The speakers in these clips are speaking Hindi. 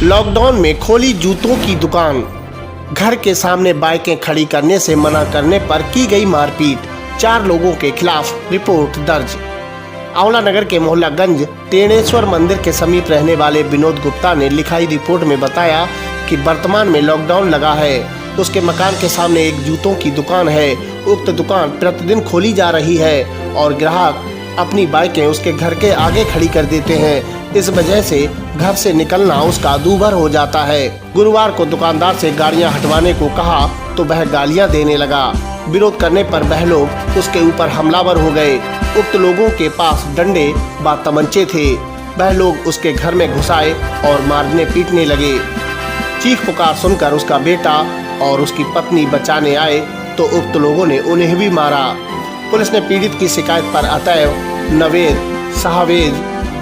लॉकडाउन में खोली जूतों की दुकान। घर के सामने बाइकें खड़ी करने से मना करने पर की गई मारपीट। 4 लोगों के खिलाफ रिपोर्ट दर्ज। आंवला नगर के मोहल्लागंज टेणेश्वर मंदिर के समीप रहने वाले विनोद गुप्ता ने लिखाई रिपोर्ट में बताया कि वर्तमान में लॉकडाउन लगा है। उसके मकान के सामने एक जूतों की दुकान है। उक्त दुकान प्रतिदिन खोली जा रही है और ग्राहक अपनी बाइकें उसके घर के आगे खड़ी कर देते हैं। इस वजह से घर से निकलना उसका दूभर हो जाता है। गुरुवार को दुकानदार से गाड़ियां हटवाने को कहा तो वह गालियां देने लगा। विरोध करने पर वह लोग उसके ऊपर हमलावर हो गए। उक्त लोगों के पास डंडे व तमंचे थे। वह लोग उसके घर में घुसाए और मारने पीटने लगे। चीख पुकार सुनकर उसका बेटा और उसकी पत्नी बचाने आए तो उक्त लोगों ने उन्हें भी मारा। पुलिस ने पीड़ित की शिकायत पर अतैव, नवेद, शाहवेज,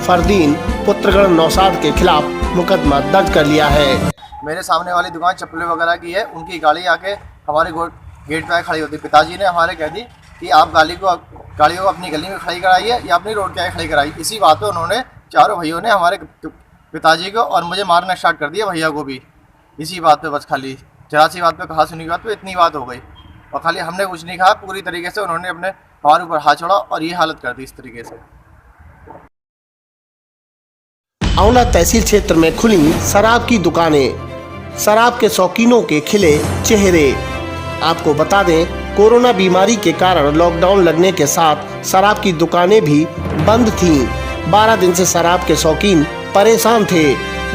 फरदीन, पुत्रगण नौसाद के खिलाफ मुकदमा दर्ज कर लिया है। मेरे सामने वाली दुकान चप्पलें वगैरह की है। उनकी गाड़ी आके हमारे गेट पे खड़ी होती। पिताजी ने हमारे कह दी कि आप गाड़ी को अपनी गली में खड़ी कराइए या अपनी रोड के आगे खड़ी कराइए। इसी बात पे उन्होंने चारों भाइयों ने हमारे पिताजी को और मुझे मारना स्टार्ट कर दिया, भैया को भी। इसी बात पे बस खाली जरा सी बात पे कहा सुनी बात पे इतनी बात हो गई और खाली हमने कुछ नहीं कहा। पूरी तरीके से उन्होंने अपने हमारे ऊपर हाथ छोड़ा और ये हालत कर दी इस तरीके से। आंवला तहसील क्षेत्र में खुली शराब की दुकानें। शराब के शौकीनों के खिले चेहरे। आपको बता दें, कोरोना बीमारी के कारण लॉकडाउन लगने के साथ शराब की दुकानें भी बंद थीं। 12 दिन से शराब के शौकीन परेशान थे।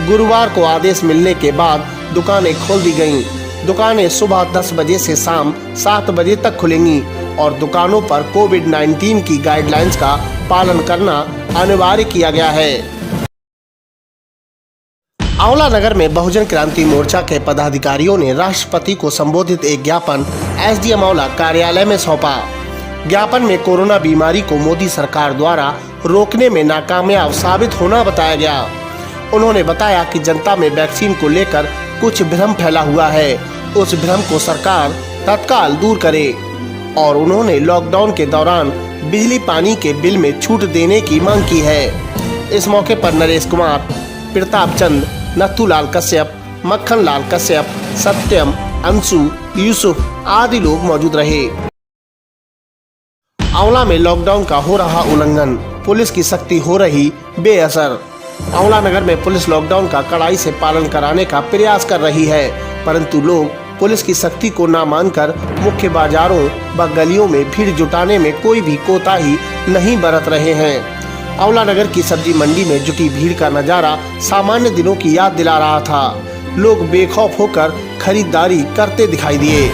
गुरुवार को आदेश मिलने के बाद दुकानें खोल दी गईं। दुकानें सुबह 10 बजे से शाम 7 बजे तक खुलेंगी और दुकानों पर कोविड-19 की गाइडलाइंस का पालन करना अनिवार्य किया गया है। आंवला नगर में बहुजन क्रांति मोर्चा के पदाधिकारियों ने राष्ट्रपति को संबोधित एक ज्ञापन एसडीएम आंवला कार्यालय में सौंपा। ज्ञापन में कोरोना बीमारी को मोदी सरकार द्वारा रोकने में नाकामयाब साबित होना बताया गया। उन्होंने बताया कि जनता में वैक्सीन को लेकर कुछ भ्रम फैला हुआ है। उस भ्रम को सरकार तत्काल दूर करे और उन्होंने लॉकडाउन के दौरान बिजली पानी के बिल में छूट देने की मांग की है। इस मौके पर नरेश कुमार, प्रताप चंद, नथुलाल कश्यप, मक्खन लाल कश्यप, सत्यम, अंशु, यूसुफ आदि लोग मौजूद रहे। आंवला में लॉकडाउन का हो रहा उल्लंघन, पुलिस की सख्ती हो रही बेअसर। आंवला नगर में पुलिस लॉकडाउन का कड़ाई से पालन कराने का प्रयास कर रही है, परंतु लोग पुलिस की सख्ती को न मानकर मुख्य बाजारों व गलियों में भीड़ जुटाने में कोई भी कोताही नहीं बरत रहे हैं। आंवला नगर की सब्जी मंडी में जुटी भीड़ का नजारा सामान्य दिनों की याद दिला रहा था। लोग बेखौफ होकर खरीदारी करते दिखाई दिए।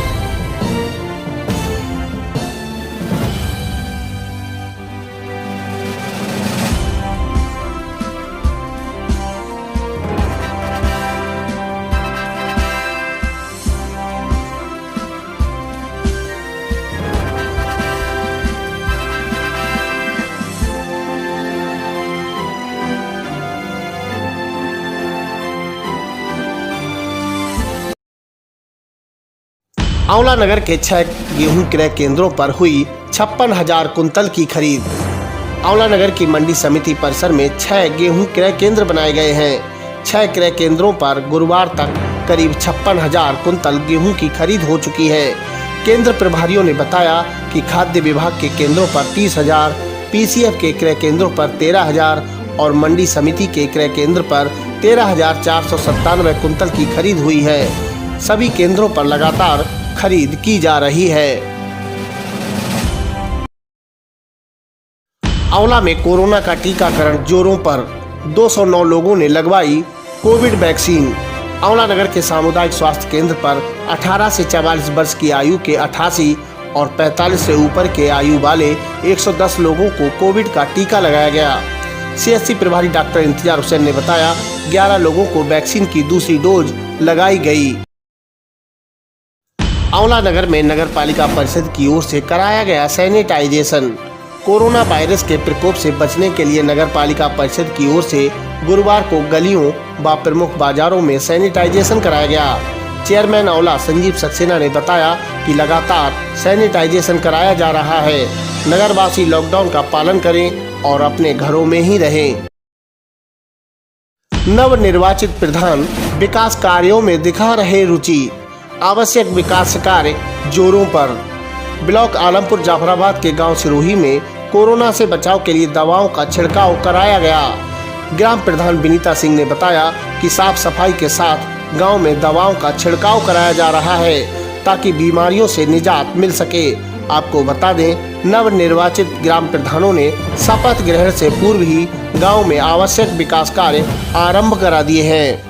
आंवला नगर के 6 गेहूं क्रय केंद्रों पर हुई 56,000 कुंतल की खरीद। आंवला नगर की मंडी समिति परिसर में 6 गेहूं क्रय केंद्र बनाए गए हैं। 6 क्रय केंद्रों पर गुरुवार तक करीब 56,000 कुंतल गेहूं की खरीद हो चुकी है। केंद्र प्रभारियों ने बताया कि खाद्य विभाग के केंद्रों पर 30,000, पीसीएफ के क्रय केंद्रों पर 13,000 और मंडी समिति के क्रय केंद्र पर 13,497 कुंतल की खरीद हुई है। सभी केंद्रों पर लगातार खरीद की जा रही है। आंवला में कोरोना का टीकाकरण जोरों पर। 209 लोगों ने लगवाई कोविड वैक्सीन। आंवला नगर के सामुदायिक स्वास्थ्य केंद्र पर 18 से 44 वर्ष की आयु के 88 और 45 से ऊपर के आयु वाले 110 लोगों को कोविड का टीका लगाया गया। सीएचसी प्रभारी डॉक्टर इंतजार हुसैन ने बताया 11 लोगों को वैक्सीन की दूसरी डोज लगाई गई। आंवला नगर में नगर पालिका परिषद की ओर से कराया गया सैनिटाइजेशन। कोरोना वायरस के प्रकोप से बचने के लिए नगर पालिका परिषद की ओर से गुरुवार को गलियों व प्रमुख बाजारों में सैनिटाइजेशन कराया गया। चेयरमैन आंवला संजीव सक्सेना ने बताया कि लगातार सैनिटाइजेशन कराया जा रहा है। नगरवासी लॉकडाउन का पालन करें और अपने घरों में ही रहें। नवनिर्वाचित प्रधान विकास कार्यों में दिखा रहे रुचि। आवश्यक विकास कार्य जोरों पर। ब्लॉक आलमपुर जाफराबाद के गांव सिरोही में कोरोना से बचाव के लिए दवाओं का छिड़काव कराया गया। ग्राम प्रधान विनीता सिंह ने बताया कि साफ सफाई के साथ गांव में दवाओं का छिड़काव कराया जा रहा है ताकि बीमारियों से निजात मिल सके। आपको बता दें, नवनिर्वाचित ग्राम प्रधानों ने शपथ ग्रहण से पूर्व ही गांव में आवश्यक विकास कार्य आरंभ करा दिए हैं।